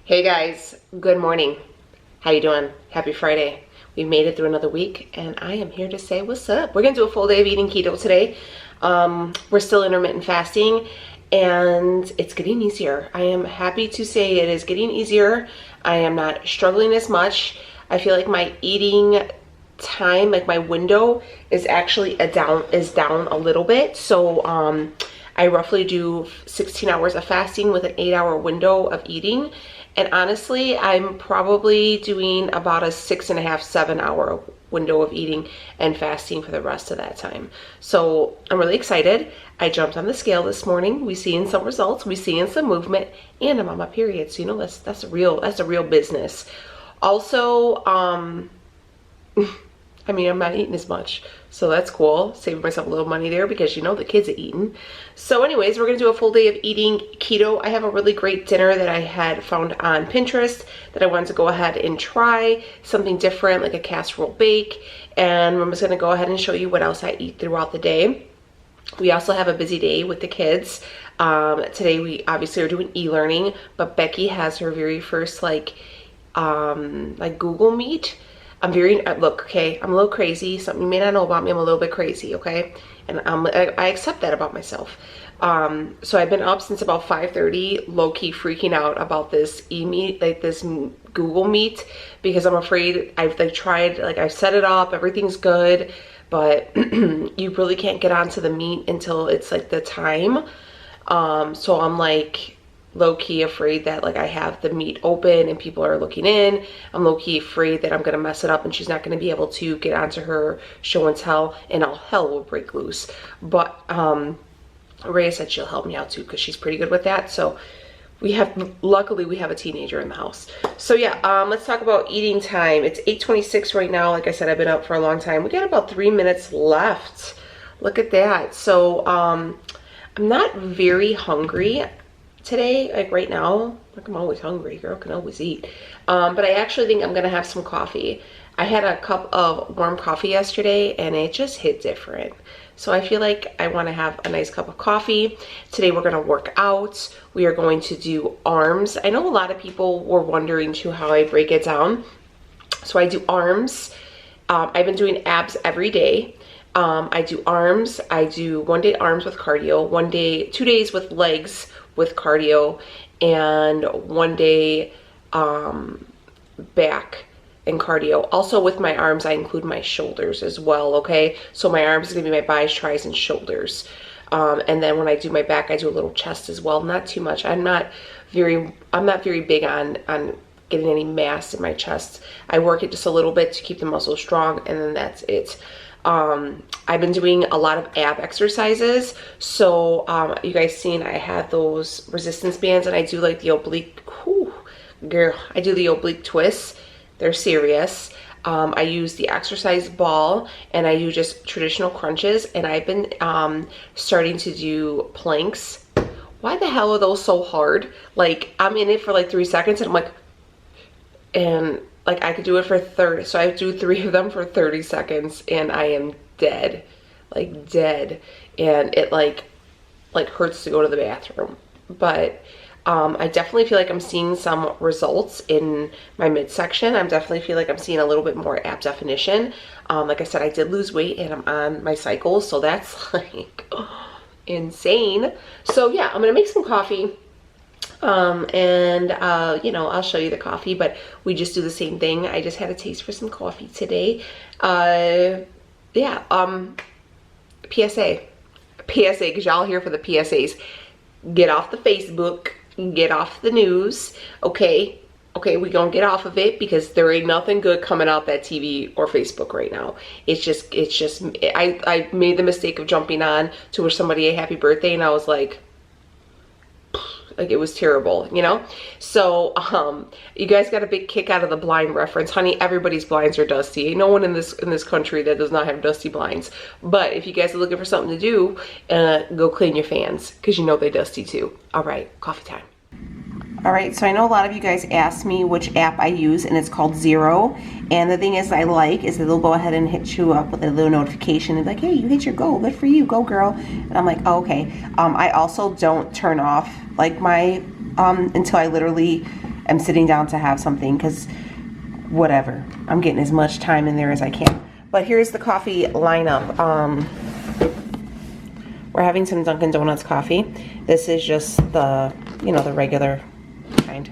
Hey guys, good morning. How you doing? Happy Friday. We made it through another week and I am here to say what's up. We're gonna do a full day of eating keto today. We're still intermittent fasting and it's getting easier. I am happy to say it is getting easier. I am not struggling as much. I feel like my eating time, like my window is actually down a little bit. So I roughly do 16 hours of fasting with an 8-hour window of eating. And honestly, I'm probably doing about a 6.5, 7-hour window of eating and fasting for the rest of that time. So I'm really excited. I jumped on the scale this morning. We seeing some results, we seeing some movement, and I'm on my period. So you know that's a real business. Also, I mean, I'm not eating as much, so that's cool. Saving myself a little money there because you know the kids are eating. So anyways, we're gonna do a full day of eating keto. I have a really great dinner that I had found on Pinterest that I wanted to go ahead and try. Something different, like a casserole bake. And I'm just gonna go ahead and show you what else I eat throughout the day. We also have a busy day with the kids. Today we obviously are doing e-learning, but Becky has her very first like Google Meet. Look, okay, I'm a little crazy. Something you may not know about me, I'm a little bit crazy, okay? And I accept that about myself. So I've been up since about 5:30, low-key freaking out about this e-meet, like this Google Meet, because I'm afraid I've I've set it up, everything's good, but you really can't get onto the meet until it's like the time. So I'm like, low-key afraid that like I have the meet open and people are looking in. I'm low-key afraid that I'm gonna mess it up and she's not gonna be able to get onto her show and tell and all hell will break loose. But Rhea said she'll help me out too because she's pretty good with that. So luckily we have a teenager in the house. So yeah, let's talk about eating time. It's 8:26 right now. Like I said, I've been up for a long time. We got about 3 minutes left. Look at that. So I'm not very hungry today, like right now. Like, I'm always hungry, girl can always eat. But I actually think I'm gonna have some coffee. I had a cup of warm coffee yesterday and it just hit different. So I feel like I want to have a nice cup of coffee. Today we're gonna work out. We are going to do arms. I know a lot of people were wondering too how I break it down. So I do arms. I've been doing abs every day. I do arms. I do 1 day arms with cardio, 2 days with legs with cardio, and 1 day back and cardio. Also with my arms, I include my shoulders as well, okay? So my arms is gonna be my buys, tries, and shoulders. And then when I do my back, I do a little chest as well. Not too much. I'm not very big on getting any mass in my chest. I work it just a little bit to keep the muscles strong, and then that's it. I've been doing a lot of ab exercises. So you guys seen I have those resistance bands and I do like the oblique, girl, I do the oblique twists. They're serious. I use the exercise ball and I do just traditional crunches, and I've been starting to do planks. Why the hell are those so hard? Like, I'm in it for like 3 seconds and I'm like, and like I could do it for 30, so I do 3 of them for 30 seconds and I am dead, like dead, and it like hurts to go to the bathroom. But I definitely feel like I'm seeing some results in my midsection. I definitely feel like I'm seeing a little bit more ab definition. Like I said, I did lose weight and I'm on my cycle, so that's like insane. So yeah, I'm gonna make some coffee. You know, I'll show you the coffee, but we just do the same thing. I just had a taste for some coffee today. Yeah, PSA, because y'all here for the PSAs. Get off the Facebook, get off the news, okay? Okay, we gonna get off of it because there ain't nothing good coming out that TV or Facebook right now. It's just, I made the mistake of jumping on to wish somebody a happy birthday and I was like it was terrible, you know? So you guys got a big kick out of the blind reference. Honey, everybody's blinds are dusty. Ain't no one in this country that does not have dusty blinds. But if you guys are looking for something to do, go clean your fans because you know they're dusty too. All right, coffee time. All right, so I know a lot of you guys asked me which app I use, and it's called Zero. And the thing is I like is that they'll go ahead and hit you up with a little notification and like, hey, you hit your goal, good for you, go girl. And I'm like, oh, okay. I also don't turn off like my until I literally am sitting down to have something, because whatever, I'm getting as much time in there as I can. But here's the coffee lineup. We're having some Dunkin' Donuts coffee. This is just the, you know, the regular kind.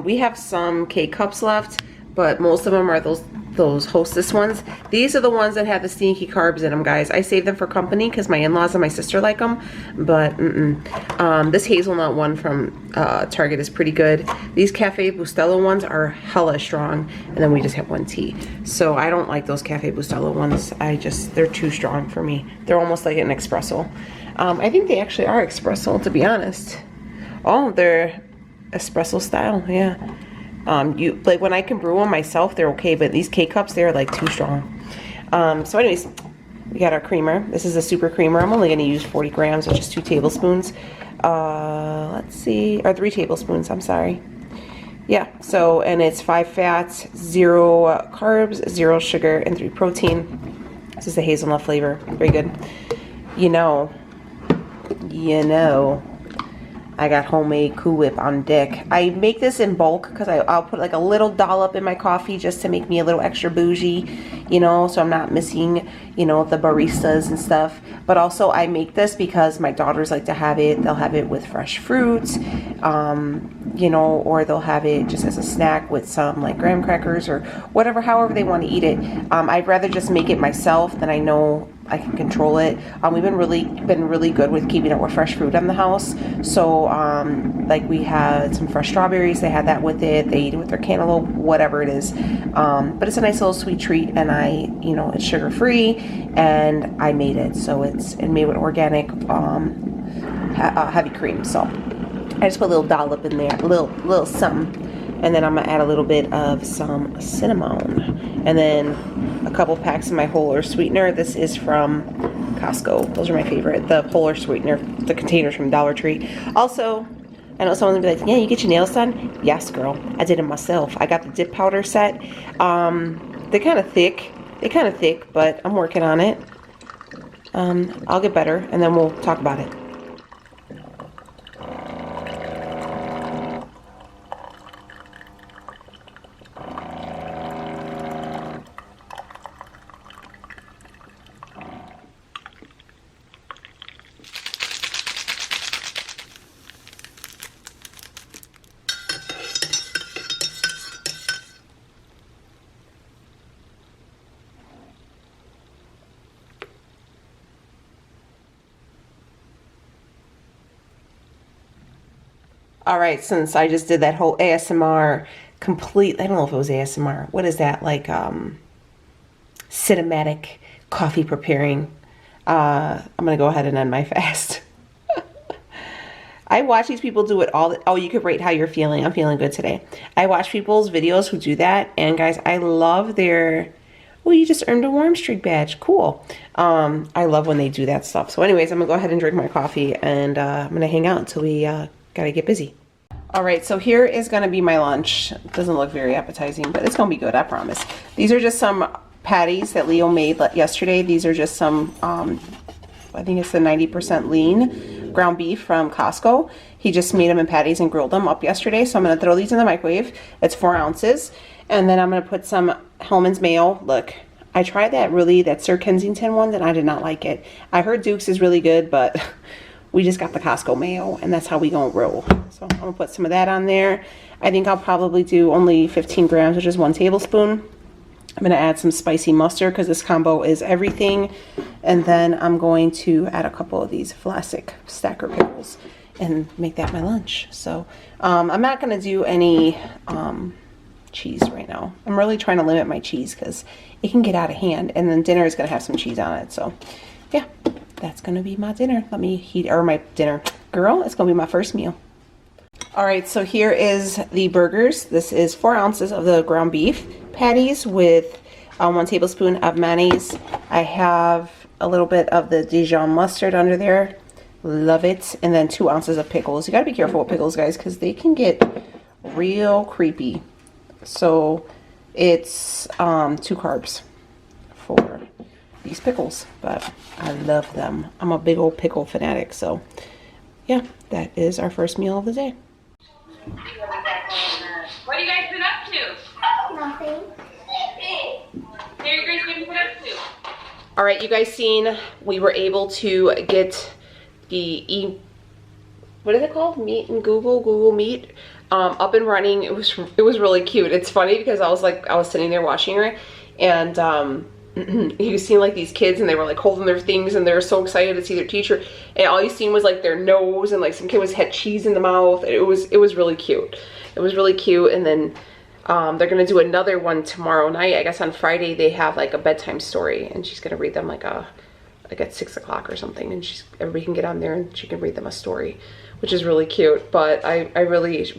We have some K-cups left, but most of them are those Hostess ones. These are the ones that have the sneaky carbs in them, guys. I save them for company because my in-laws and my sister like them, but this hazelnut one from Target is pretty good. These Cafe Bustelo ones are hella strong, and then we just have one tea. So I don't like those Cafe Bustelo ones. They're too strong for me. They're almost like an espresso. I think they actually are espresso, to be honest. Oh, they're espresso style, yeah. Like when I can brew them myself, they're okay, but these K-cups, they're like too strong. So anyways, we got our creamer. This is a super creamer. I'm only going to use 40 grams, which is 2 tablespoons. Let's see, or 3 tablespoons, I'm sorry. Yeah, so, and it's 5 fats, 0 carbs, 0 sugar, and 3 protein. This is the hazelnut flavor, very good. You know, I got homemade Cool Whip on deck. I make this in bulk because I'll put like a little dollop in my coffee just to make me a little extra bougie, you know, so I'm not missing, you know, the baristas and stuff. But also I make this because my daughters like to have it. They'll have it with fresh fruits, you know, or they'll have it just as a snack with some like graham crackers or whatever, however they want to eat it. I'd rather just make it myself than I know I can control it. We've been really good with keeping it with fresh fruit in the house. So like we had some fresh strawberries. They had that with it. They eat it with their cantaloupe, whatever it is. But it's a nice little sweet treat, and you know, it's sugar free, and I made it. So it's made with organic heavy cream. So I just put a little dollop in there, a little something. And then I'm gonna add a little bit of some cinnamon, and then a couple packs of my whole earth sweetener. This is from Costco. Those are my favorite. The whole earth sweetener, the containers from Dollar Tree. Also, I know someone's gonna be like, "Yeah, you get your nails done?" Yes, girl. I did it myself. I got the dip powder set. They're kind of thick. But I'm working on it. I'll get better, and then we'll talk about it. All right, since I just did that whole ASMR complete, I don't know if it was ASMR. What is that? Like cinematic coffee preparing. I'm going to go ahead and end my fast. I watch these people do it all. Oh, you could rate how you're feeling. I'm feeling good today. I watch people's videos who do that. And guys, I love their, well, you just earned a warm streak badge. Cool. I love when they do that stuff. So anyways, I'm going to go ahead and drink my coffee. And I'm going to hang out until we got to get busy. All right, so here is going to be my lunch. It doesn't look very appetizing, but it's going to be good, I promise. These are just some patties that Leo made yesterday. These are just some, I think it's the 90% lean ground beef from Costco. He just made them in patties and grilled them up yesterday. So I'm going to throw these in the microwave. It's 4 ounces. And then I'm going to put some Hellmann's mayo. Look, I tried that Sir Kensington one, and I did not like it. I heard Duke's is really good, but we just got the Costco mayo, and that's how we gonna roll. So I'm gonna put some of that on there. I think I'll probably do only 15 grams, which is 1 tablespoon. I'm gonna add some spicy mustard because this combo is everything. And then I'm going to add a couple of these Vlasic stacker pickles and make that my lunch. So I'm not gonna do any cheese right now. I'm really trying to limit my cheese because it can get out of hand. And then dinner is gonna have some cheese on it. So yeah. That's gonna be my dinner. Let me heat, or my dinner. Girl, it's gonna be my first meal. All right, so here is the burgers. This is 4 ounces of the ground beef patties with 1 tablespoon of mayonnaise. I have a little bit of the Dijon mustard under there. Love it. And then 2 ounces of pickles. You gotta be careful with pickles, guys, because they can get real creepy. So it's 2 carbs for these pickles, but I love them. I'm a big old pickle fanatic. So yeah, that is our first meal of the day. Nothing. All right, you guys seen, we were able to get the what is it called? Meet and Google Meet up and running. It was really cute. It's funny because I was sitting there watching her, and you seen like these kids, and they were like holding their things, and they were so excited to see their teacher, and all you seen was like their nose, and like some kid had cheese in the mouth. And it was really cute. It was really cute. And then they're gonna do another one tomorrow night. I guess on Friday they have like a bedtime story, and she's gonna read them like at 6 o'clock or something, and everybody can get on there and she can read them a story, which is really cute. But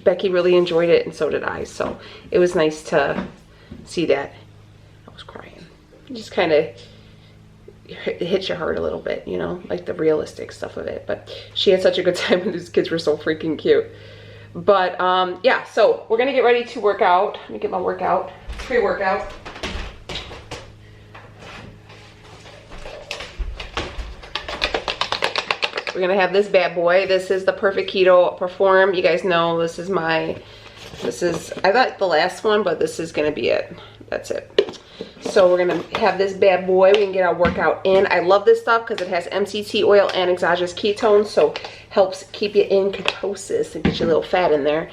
Becky really enjoyed it, and so did I. So it was nice to see that. I was crying. It just kind of hits your heart a little bit, you know, like the realistic stuff of it. But she had such a good time, and these kids were so freaking cute. But yeah, so we're gonna get ready to work out. Let me get my workout, pre-workout. We're gonna have this bad boy. This is the Perfect Keto Perform. You guys know I thought the last one, but this is gonna be it. That's it. So we're gonna have this bad boy. We can get our workout in. I love this stuff because it has MCT oil and exogenous ketones, so helps keep you in ketosis and get you a little fat in there.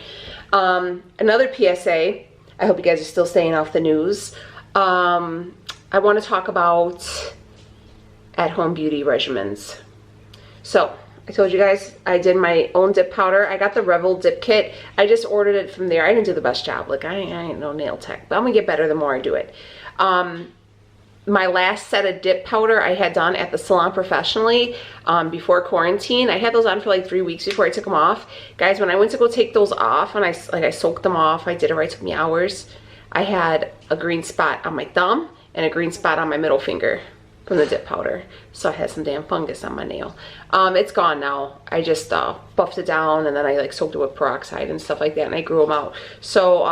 Another PSA, I hope you guys are still staying off the news. I want to talk about at-home beauty regimens. So I told you guys I did my own dip powder. I got the Revel dip kit. I just ordered it from there. I didn't do the best job. Like I ain't no nail tech, but I'm gonna get better the more I do it. My last set of dip powder I had done at the salon professionally before quarantine. I had those on for like 3 weeks before I took them off. Guys, when I went to go take those off, and I soaked them off, I did it right, it took me hours. I had a green spot on my thumb and a green spot on my middle finger from the dip powder. So I had some damn fungus on my nail. It's gone now. I just buffed it down, and then I like soaked it with peroxide and stuff like that, and I grew them out. So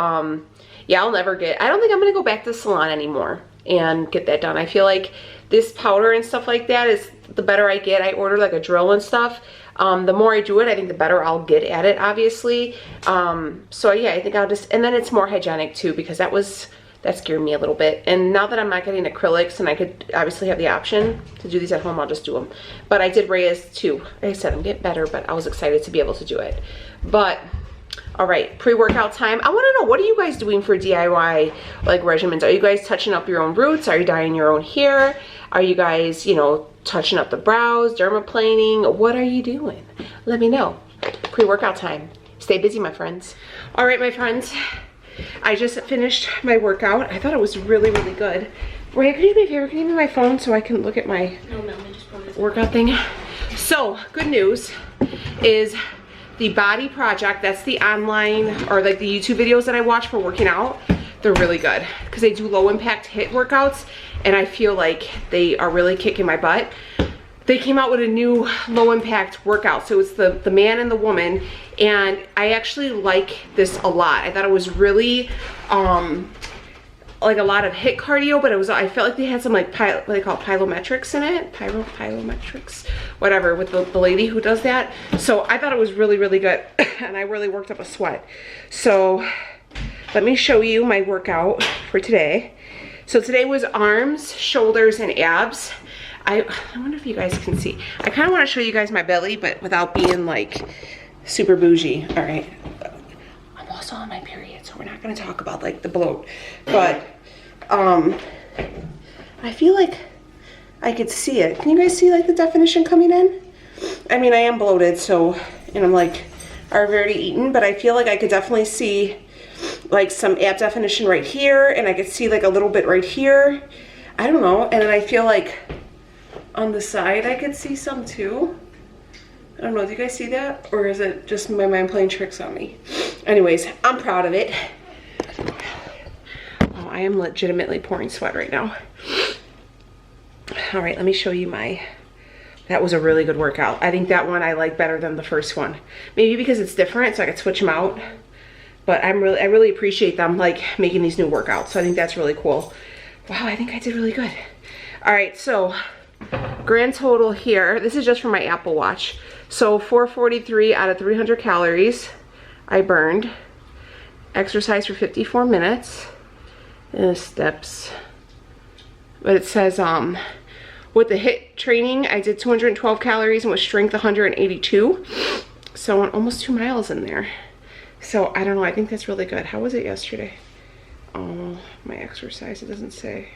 yeah, I don't think I'm gonna go back to the salon anymore and get that done. I feel like this powder and stuff like that is the better I get. I order like a drill and stuff. The more I do it, I think the better I'll get at it, obviously. So yeah, I think I'll just, and then it's more hygienic too, because that scared me a little bit. And now that I'm not getting acrylics, and I could obviously have the option to do these at home, I'll just do them. But I did Reyes too. Like I said, I'm getting better, but I was excited to be able to do it. But all right, pre-workout time. I want to know, what are you guys doing for DIY like regimens? Are you guys touching up your own roots? Are you dyeing your own hair? Are you guys, you know, touching up the brows, dermaplaning? What are you doing? Let me know. Pre-workout time. Stay busy, my friends. All right, my friends. I just finished my workout. I thought it was really, really good. Ray, could you do me a favor? Can you give me my phone so I can look at my workout thing? So, good news is the Body Project, that's the online, or like the YouTube videos that I watch for working out. They're really good because they do low impact HIIT workouts, and I feel like they are really kicking my butt. They came out with a new low impact workout. So it's the man and the woman, and I actually like this a lot. I thought it was really like a lot of HIIT cardio, but I felt like they had some like what they call plyometrics in it, plyometrics, whatever, with the lady who does that. So I thought it was really, really good, and I really worked up a sweat. So let me show you my workout for today. So today was arms, shoulders, and abs. I wonder if you guys can see. I kind of want to show you guys my belly, but without being like super bougie. All right. I'm also on my period, so we're not going to talk about like the bloat. But I feel like I could see it. Can you guys see like the definition coming in? I mean, I am bloated, so, and I'm like, I've already eaten, but I feel like I could definitely see like some ab definition right here, and I could see like a little bit right here. I don't know. And then I feel like on the side I could see some too. I don't know, do you guys see that? Or is it just my mind playing tricks on me? Anyways, I'm proud of it. Oh, I am legitimately pouring sweat right now. All right, let me show you that was a really good workout. I think that one I like better than the first one. Maybe because it's different, so I could switch them out. But I really appreciate them like making these new workouts. So I think that's really cool. Wow, I think I did really good. All right, so grand total here, this is just for my Apple Watch. So 443 out of 300 calories I burned. Exercise for 54 minutes. steps. But it says, with the HIIT training, I did 212 calories and with strength 182. So I went almost 2 miles in there. So I don't know, I think that's really good. How was it yesterday? Oh, my exercise, it doesn't say.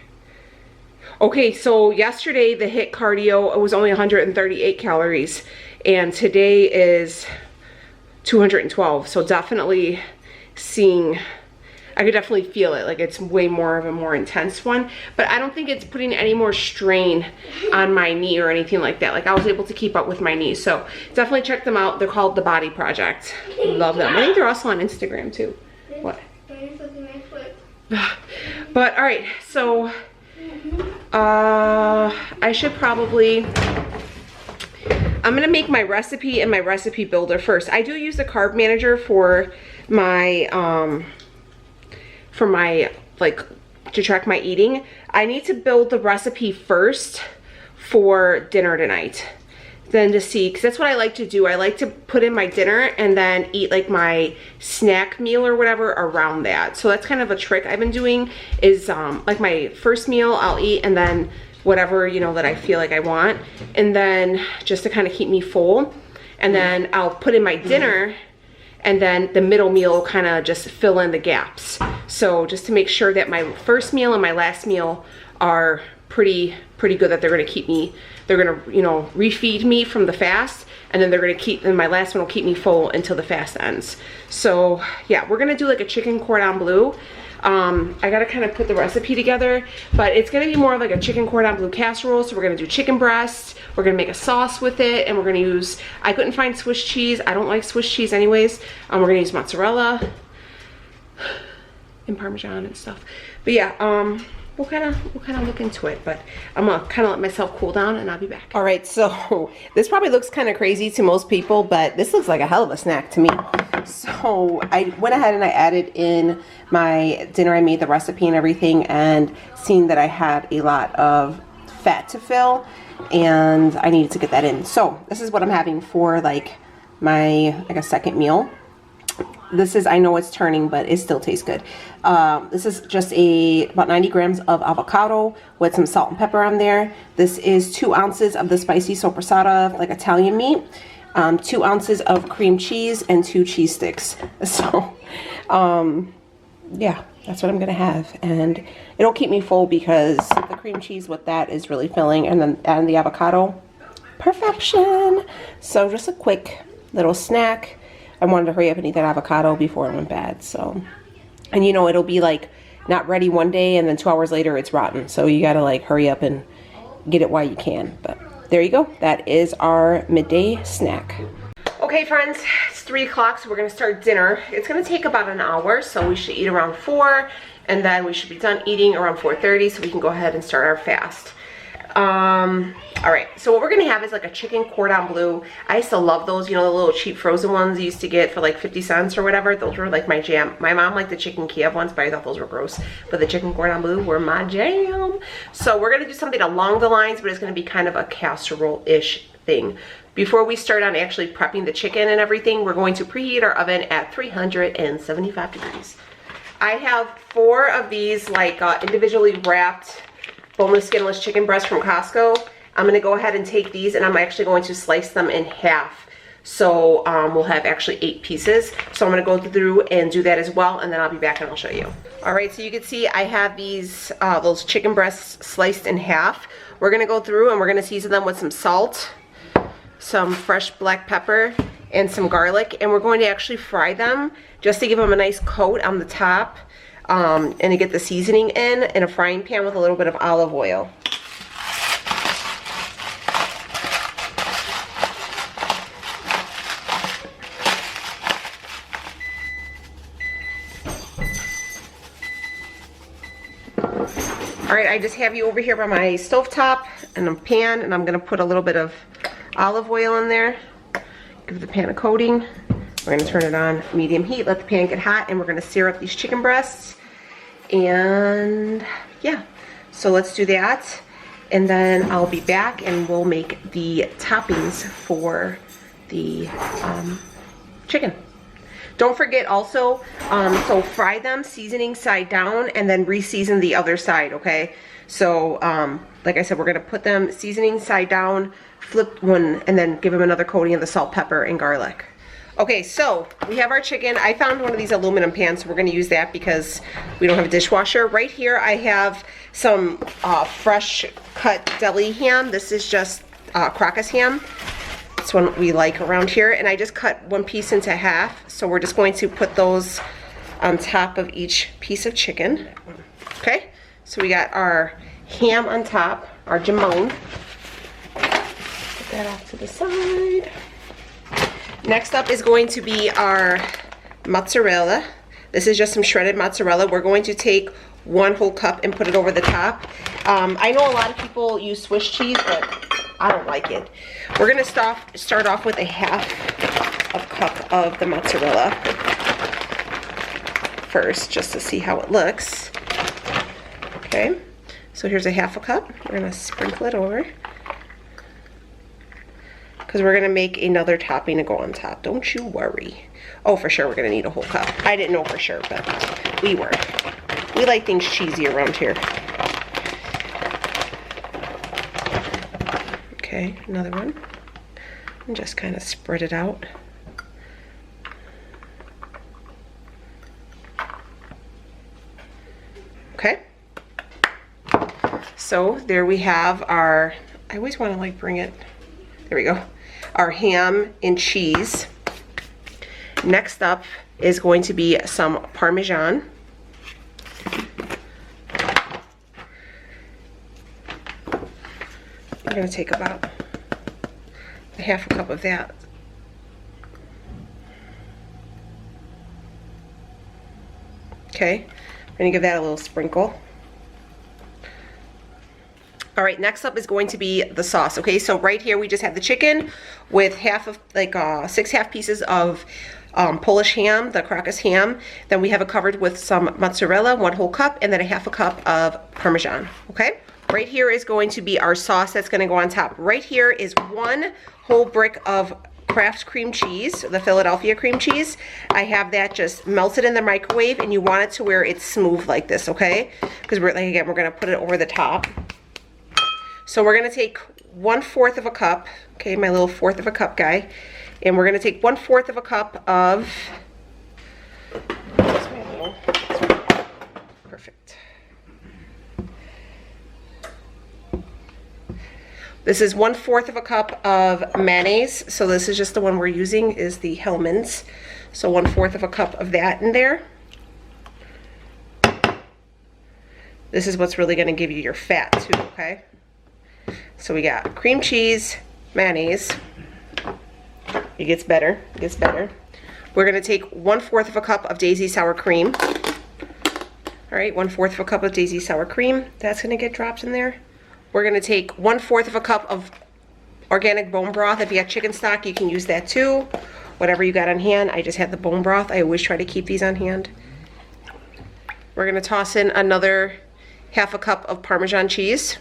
Okay, so yesterday the HIIT cardio, it was only 138 calories. And today is 212. So definitely seeing, I could definitely feel it. Like it's way more of a more intense one. But I don't think it's putting any more strain on my knee or anything like that. Like I was able to keep up with my knee. So definitely check them out. They're called The Body Project. Love them. I think they're also on Instagram too. What? But all right, so I should probably, I'm gonna make my recipe and my recipe builder first. I do use the carb manager for my like to track my eating. I need to build the recipe first for dinner tonight, then to see, because that's what I like to do. I like to put in my dinner and then eat like my snack meal or whatever around that. So that's kind of a trick I've been doing is like my first meal I'll eat and then whatever, you know, that I feel like I want, and then just to kind of keep me full, and then I'll put in my dinner and then the middle meal kind of just fill in the gaps. So just to make sure that my first meal and my last meal are pretty good, that they're gonna keep me, they're gonna, you know, refeed me from the fast, and then they're gonna keep, and my last one will keep me full until the fast ends. So yeah, we're gonna do like a chicken cordon bleu. I gotta kind of put the recipe together, but it's gonna be more of like a chicken cordon bleu casserole. So we're gonna do chicken breasts, we're gonna make a sauce with it, and we're gonna use, I couldn't find Swiss cheese, I don't like Swiss cheese anyways. We're gonna use mozzarella and Parmesan and stuff. But yeah, we'll kind of look into it, but I'm gonna kind of let myself cool down and I'll be back. All right, so this probably looks kind of crazy to most people, but this looks like a hell of a snack to me. So I went ahead and I added in my dinner. I made the recipe and everything, and seeing that I had a lot of fat to fill and I needed to get that in. So this is what I'm having for like my, like a second meal. This is, I know it's turning, but it still tastes good. This is just about 90 grams of avocado with some salt and pepper on there. This is 2 ounces of the spicy soppressata, like Italian meat. 2 ounces of cream cheese and 2 cheese sticks. So, yeah, that's what I'm gonna have, and it'll keep me full because the cream cheese with that is really filling, and then adding the avocado, perfection. So just a quick little snack. I wanted to hurry up and eat that avocado before it went bad. So, and you know, it'll be like not ready one day and then 2 hours later it's rotten. So you gotta like hurry up and get it while you can. But there you go. That is our midday snack. Okay friends, it's 3 o'clock, so we're gonna start dinner. It's gonna take about an hour, so we should eat around 4, and then we should be done eating around 4:30, so we can go ahead and start our fast. All right, so what we're gonna have is like a chicken cordon bleu. I used to love those, you know, the little cheap frozen ones you used to get for like 50 cents or whatever. Those were like my jam. My mom liked the chicken Kiev ones, but I thought those were gross. But the chicken cordon bleu were my jam. So we're gonna do something along the lines, but it's gonna be kind of a casserole-ish thing. Before we start on actually prepping the chicken and everything, we're going to preheat our oven at 375 degrees. I have 4 of these like individually wrapped boneless, skinless chicken breasts from Costco. I'm gonna go ahead and take these, and I'm actually going to slice them in half. So we'll have actually 8 pieces. So I'm gonna go through and do that as well, and then I'll be back and I'll show you. All right, so you can see I have these, those chicken breasts sliced in half. We're gonna go through and we're gonna season them with some salt, some fresh black pepper, and some garlic, and we're going to actually fry them just to give them a nice coat on the top, and to get the seasoning in a frying pan with a little bit of olive oil. All right, I just have you over here by my stovetop and a pan, and I'm gonna put a little bit of olive oil in there. Give the pan a coating. We're gonna turn it on medium heat, let the pan get hot, and we're gonna sear up these chicken breasts. And yeah, so let's do that. And then I'll be back and we'll make the toppings for the chicken. Don't forget also, so fry them, seasoning side down, and then re-season the other side, okay? So, like I said, we're gonna put them seasoning side down, flip one, and then give them another coating of the salt, pepper, and garlic. Okay, so we have our chicken. I found one of these aluminum pans, so we're gonna use that because we don't have a dishwasher. Right here I have some fresh cut deli ham. This is just Crocus ham. It's one we like around here, and I just cut one piece into half. So we're just going to put those on top of each piece of chicken. Okay, so we got our ham on top, our jamon. Put that off to the side. Next up is going to be our mozzarella. This is just some shredded mozzarella. We're going to take 1 whole cup and put it over the top. I know a lot of people use Swiss cheese, but I don't like it. We're gonna start off with a half of cup of the mozzarella first, just to see how it looks. Okay, so here's a half a cup. We're gonna sprinkle it over, because we're gonna make another topping to go on top. Don't you worry. Oh, for sure we're gonna need a whole cup. I didn't know for sure, but we were. We like things cheesy around here. Okay, another one. And just kind of spread it out. Okay. So there we have our, I always want to like bring it, there we go. Our ham and cheese. Next up is going to be some Parmesan. I'm going to take about a half a cup of that. Okay, I'm going to give that a little sprinkle. All right, next up is going to be the sauce. Okay, so right here we just have the chicken with half of, like 6 half pieces of Polish ham, the Crocus ham. Then we have it covered with some mozzarella, 1 whole cup, and then a half a cup of Parmesan, okay? Right here is going to be our sauce that's gonna go on top. Right here is 1 whole brick of Kraft cream cheese, the Philadelphia cream cheese. I have that just melted in the microwave, and you want it to where it's smooth like this, okay? Because we're, like, again, we're gonna put it over the top. So we're gonna take 1/4 of a cup, okay, my little 1/4 of a cup guy, and we're gonna take 1/4 of a cup of, perfect. This is 1/4 of a cup of mayonnaise. So this is just the one we're using, is the Hellmann's. So 1/4 of a cup of that in there. This is what's really gonna give you your fat too, okay? So we got cream cheese, mayonnaise. It gets better, it gets better. We're gonna take 1/4 of a cup of Daisy sour cream. All right, 1/4 of a cup of Daisy sour cream. That's gonna get dropped in there. We're gonna take 1/4 of a cup of organic bone broth. If you have chicken stock, you can use that too. Whatever you got on hand. I just had the bone broth. I always try to keep these on hand. We're gonna toss in another half a cup of Parmesan cheese.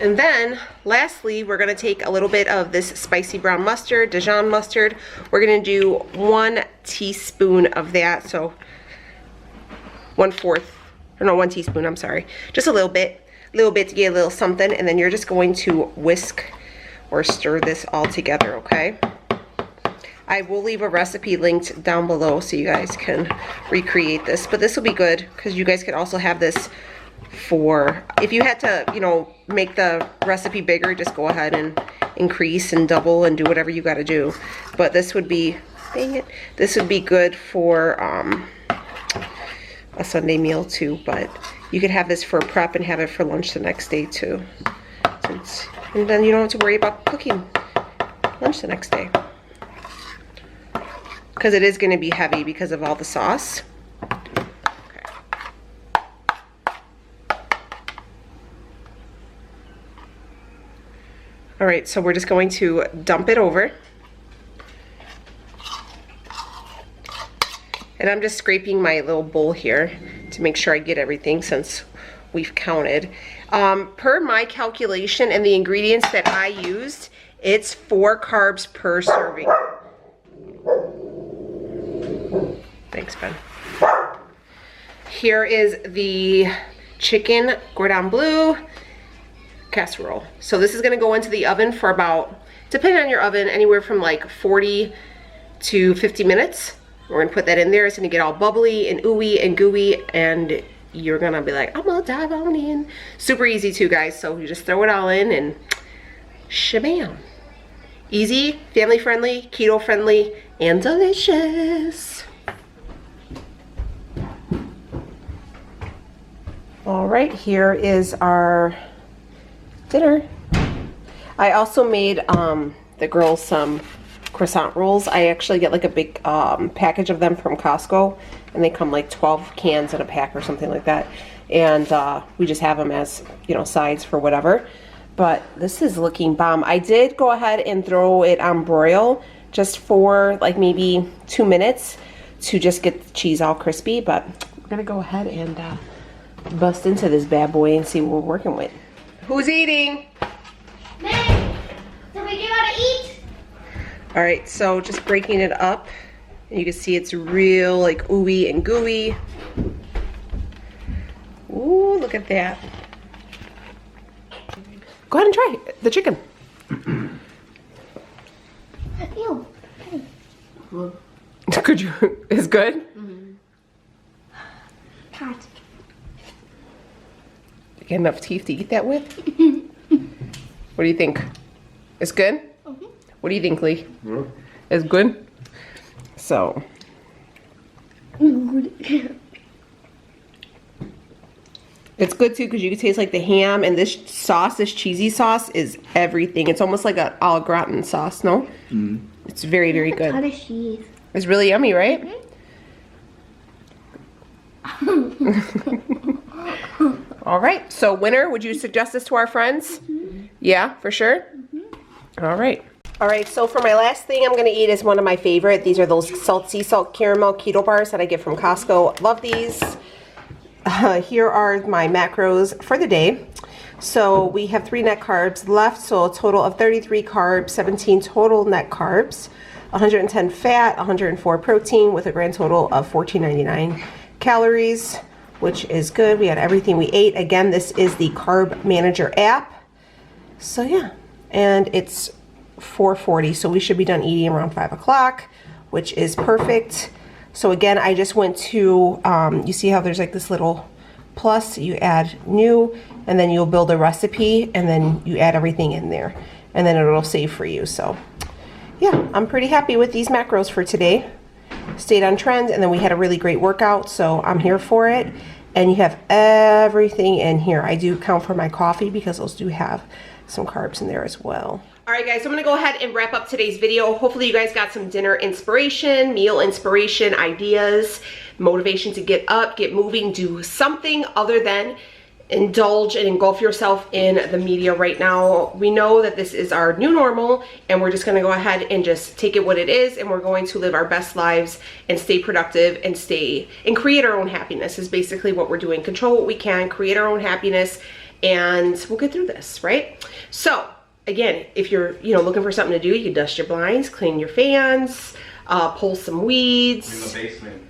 And then, lastly, we're gonna take a little bit of this spicy brown mustard, Dijon mustard. We're gonna do 1 teaspoon of that, so 1/4, or no, 1 teaspoon, I'm sorry. Just a little bit to get a little something, and then you're just going to whisk or stir this all together, okay? I will leave a recipe linked down below so you guys can recreate this, but this will be good because you guys could also have this for, if you had to, you know, make the recipe bigger, just go ahead and increase and double and do whatever you got to do. But this would be, dang it, this would be good for a Sunday meal too, but you could have this for a prep and have it for lunch the next day too. And then you don't have to worry about cooking lunch the next day, because it is going to be heavy because of all the sauce. All right, so we're just going to dump it over. And I'm just scraping my little bowl here to make sure I get everything since we've counted. Per my calculation and the ingredients that I used, it's 4 carbs per serving. Thanks, Ben. Here is the chicken cordon bleu casserole. So this is gonna go into the oven for about, depending on your oven, anywhere from like 40 to 50 minutes. We're gonna put that in there. It's gonna get all bubbly and ooey and gooey, and you're gonna be like, I'm gonna dive on in. Super easy too, guys. So you just throw it all in and shabam. Easy, family friendly, keto friendly, and delicious. All right, here is our dinner. I also made the girls some croissant rolls. I actually get like a big package of them from Costco, and they come like 12 cans in a pack or something like that. And we just have them as, you know, sides for whatever. But this is looking bomb. I did go ahead and throw it on broil just for like maybe 2 minutes to just get the cheese all crispy. But we're gonna go ahead and bust into this bad boy and see what we're working with. Who's eating? Me. So we gotta eat. All right, so just breaking it up. And you can see it's real like ooey and gooey. Ooh, look at that. Go ahead and try the chicken. Ew. Could you? It's good? Mm-hmm. Hot. You get enough teeth to eat that with? What do you think? It's good? Mm-hmm. What do you think, Lee? Yeah. It's good? So. It's good too because you can taste like the ham, and this sauce, this cheesy sauce is everything. It's almost like an au gratin sauce, no? Mm-hmm. It's very, very good. How does cheese? It's really yummy, right? Mm-hmm. All right, so winner, would you suggest this to our friends? Mm-hmm. Yeah, for sure? Mm-hmm. All right. All right, so for my last thing I'm gonna eat is one of my favorite. These are those sea salt caramel keto bars that I get from Costco. Love these. Here are my macros for the day. So we have 3 net carbs left, so a total of 33 carbs, 17 total net carbs, 110 fat, 104 protein, with a grand total of 1499 calories, which is good. We had everything we ate. Again, this is the Carb Manager app. So yeah, and it's 4:40, so we should be done eating around 5 o'clock, which is perfect. So again, I just went to, you see how there's like this little plus, you add new, and then you'll build a recipe, and then you add everything in there, and then it'll save for you. So yeah, I'm pretty happy with these macros for today. Stayed on trend, and then we had a really great workout, so I'm here for it. And you have everything in here. I do count for my coffee because those do have some carbs in there as well. All right, guys, so I'm gonna go ahead and wrap up today's video. Hopefully you guys got some dinner inspiration, meal inspiration, ideas, motivation to get up, get moving, do something other than indulge and engulf yourself in the media right now. We know that this is our new normal, and we're just gonna go ahead and just take it what it is, and we're going to live our best lives and stay productive and create our own happiness is basically what we're doing. Control what we can, create our own happiness, and we'll get through this, right? So again, if you're looking for something to do, you can dust your blinds, clean your fans, pull some weeds. In the basement.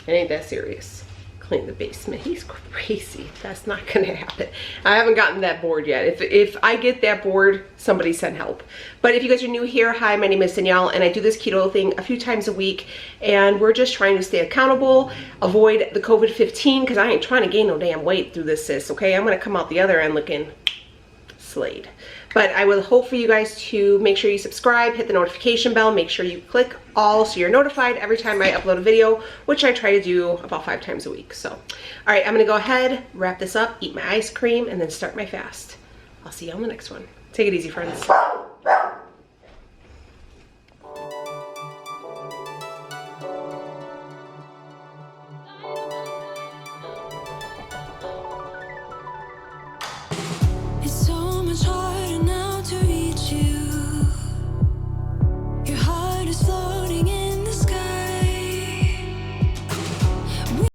It ain't that serious. Clean the basement. He's crazy. That's not gonna happen. I haven't gotten that bored yet. If I get that bored, somebody send help. But if you guys are new here, hi, my name is Danielle, and I do this keto thing a few times a week, and we're just trying to stay accountable, avoid the COVID-15, because I ain't trying to gain no damn weight through this, sis, okay? I'm gonna come out the other end looking slayed. But I will hope for you guys to make sure you subscribe, hit the notification bell, make sure you click all so you're notified every time I upload a video, which I try to do about 5 times a week. So, all right, I'm gonna go ahead, wrap this up, eat my ice cream, and then start my fast. I'll see you on the next one. Take it easy, friends.